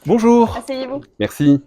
Bonjour. Asseyez-vous. Merci.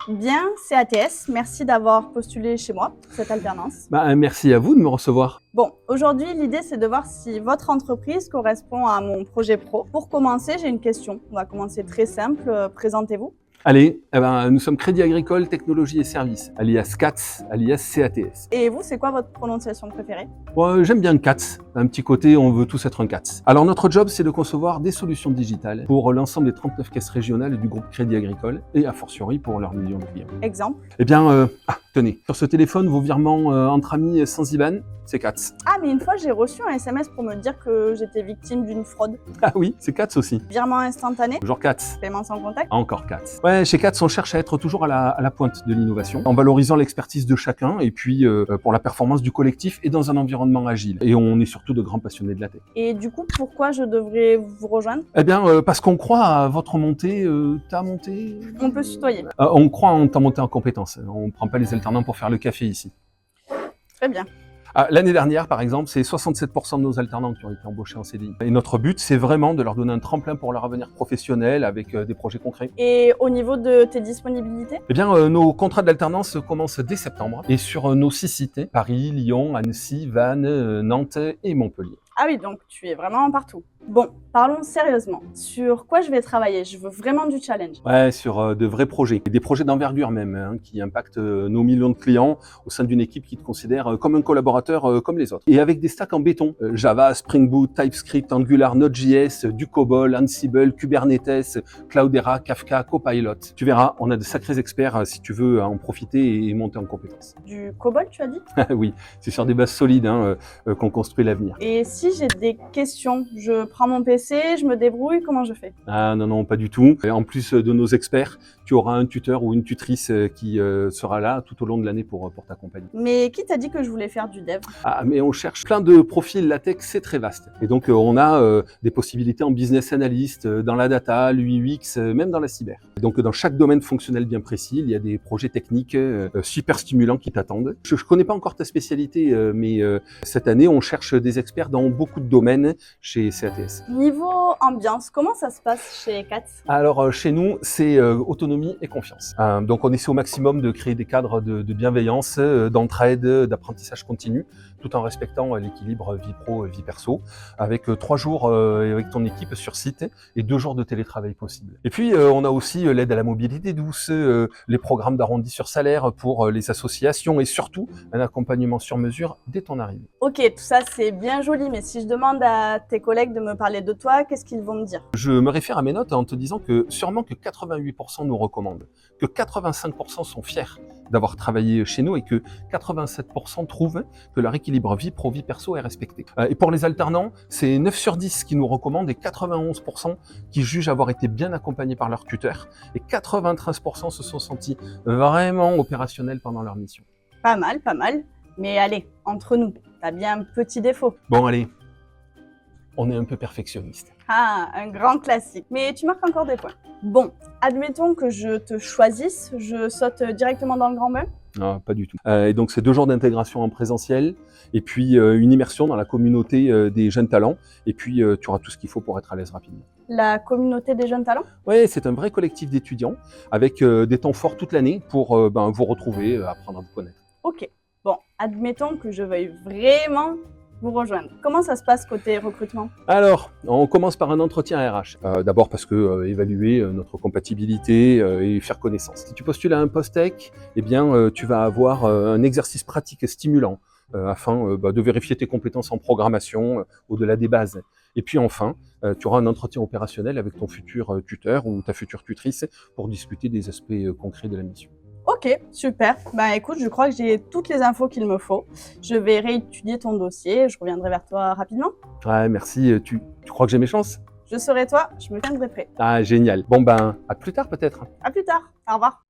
Bien, c'est ATS. Merci d'avoir postulé chez moi pour cette alternance. Merci à vous de me recevoir. Bon, aujourd'hui, l'idée, c'est de voir si votre entreprise correspond à mon projet pro. Pour commencer, j'ai une question. On va commencer très simple. Présentez-vous. Allez, nous sommes Crédit Agricole Technologies et Services, alias CATS, alias CATS. Et vous, c'est quoi votre prononciation préférée? Bon, j'aime bien CATS. Un petit côté, on veut tous être un CATS. Alors notre job, c'est de concevoir des solutions digitales pour l'ensemble des 39 caisses régionales du groupe Crédit Agricole et a fortiori pour leurs millions de clients. Exemple. Eh bien, tenez, sur ce téléphone, vos virements entre amis sans IBAN, c'est CATS. Ah, mais une fois, j'ai reçu un SMS pour me dire que j'étais victime d'une fraude. Ah oui, c'est CATS aussi. Virement instantané, Toujours CATS. paiement sans contact. Encore CATS. Ouais, chez CATS, on cherche à être toujours à la pointe de l'innovation, en valorisant l'expertise de chacun et puis pour la performance du collectif et dans un environnement agile. Et on est surtout de grands passionnés de la tech. Et du coup, pourquoi je devrais vous rejoindre? Eh bien, parce qu'on croit à votre montée, ta montée... On peut se tutoyer. On croit en ta montée en compétences. On ne prend pas les alternants pour faire le café ici. Très bien. L'année dernière, par exemple, c'est 67% de nos alternants qui ont été embauchés en CDI. Et notre but, c'est vraiment de leur donner un tremplin pour leur avenir professionnel avec des projets concrets. Et au niveau de tes disponibilités? Eh bien, nos contrats d'alternance commencent dès septembre et sur nos 6 sites, Paris, Lyon, Annecy, Vannes, Nantes et Montpellier. Ah oui, donc tu es vraiment partout. Bon, parlons sérieusement. Sur quoi je vais travailler? Je veux vraiment du challenge. Ouais, sur de vrais projets, des projets d'envergure même, hein, qui impactent nos millions de clients au sein d'une équipe qui te considère comme un collaborateur comme les autres. Et avec des stacks en béton, Java, Spring Boot, TypeScript, Angular, Node.js, du COBOL, Ansible, Kubernetes, Cloudera, Kafka, Copilot. Tu verras, on a de sacrés experts si tu veux en profiter et monter en compétences. Du COBOL, tu as dit? Oui, c'est sur des bases solides qu'on construit l'avenir. Et si j'ai des questions, je prends mon PC, je me débrouille, comment je fais? Ah non, pas du tout. Et en plus de nos experts, tu auras un tuteur ou une tutrice qui sera là tout au long de l'année pour t'accompagner. Mais qui t'a dit que je voulais faire du dev? Ah, mais on cherche plein de profils. La tech, c'est très vaste. Et donc, on a des possibilités en business analyst, dans la data, l'UX, même dans la cyber. Et donc, dans chaque domaine fonctionnel bien précis, il y a des projets techniques super stimulants qui t'attendent. Je connais pas encore ta spécialité, mais cette année, on cherche des experts dans beaucoup de domaines chez CATS. Niveau ambiance, comment ça se passe chez CATS? Alors, chez nous, c'est autonomie et confiance. Donc, on essaie au maximum de créer des cadres de bienveillance, d'entraide, d'apprentissage continu, tout en respectant l'équilibre vie pro et vie perso, avec 3 jours avec ton équipe sur site et 2 jours de télétravail possible. Et puis, on a aussi l'aide à la mobilité douce, les programmes d'arrondi sur salaire pour les associations et surtout un accompagnement sur mesure dès ton arrivée. Ok, tout ça c'est bien joli, mais si je demande à tes collègues de me parler de toi, qu'est-ce qu'ils vont me dire? Je me réfère à mes notes en te disant que sûrement que 88% nous recommandent, que 85% sont fiers d'avoir travaillé chez nous et que 87% trouvent que leur équilibre vie pro-vie perso est respecté. Et pour les alternants, c'est 9 sur 10 qui nous recommandent et 91% qui jugent avoir été bien accompagnés par leur tuteur et 93% se sont sentis vraiment opérationnels pendant leur mission. Pas mal, pas mal. Mais allez, entre nous, t'as bien un petit défaut. Bon allez, on est un peu perfectionniste. Ah, un grand classique. Mais tu marques encore des points. Bon, admettons que je te choisisse, je saute directement dans le grand bain? Non, pas du tout. Et donc, c'est 2 jours d'intégration en présentiel, et puis une immersion dans la communauté des jeunes talents, et puis tu auras tout ce qu'il faut pour être à l'aise rapidement. La communauté des jeunes talents? Oui, c'est un vrai collectif d'étudiants, avec des temps forts toute l'année pour vous retrouver, apprendre à vous connaître. Ok. Bon, admettons que je veuille vraiment vous rejoindre. Comment ça se passe côté recrutement? Alors, on commence par un entretien RH. D'abord parce que évaluer notre compatibilité et faire connaissance. Si tu postules à un post tech, eh bien, tu vas avoir un exercice pratique stimulant afin de vérifier tes compétences en programmation au-delà des bases. Et puis enfin, tu auras un entretien opérationnel avec ton futur tuteur ou ta future tutrice pour discuter des aspects concrets de la mission. Ok, super. Bah écoute, je crois que j'ai toutes les infos qu'il me faut. Je vais réétudier ton dossier, je reviendrai vers toi rapidement. Ouais, merci. Tu crois que j'ai mes chances? Je serai toi, je me tiendrai prêt. Ah, génial. Bon à plus tard peut-être. À plus tard, au revoir.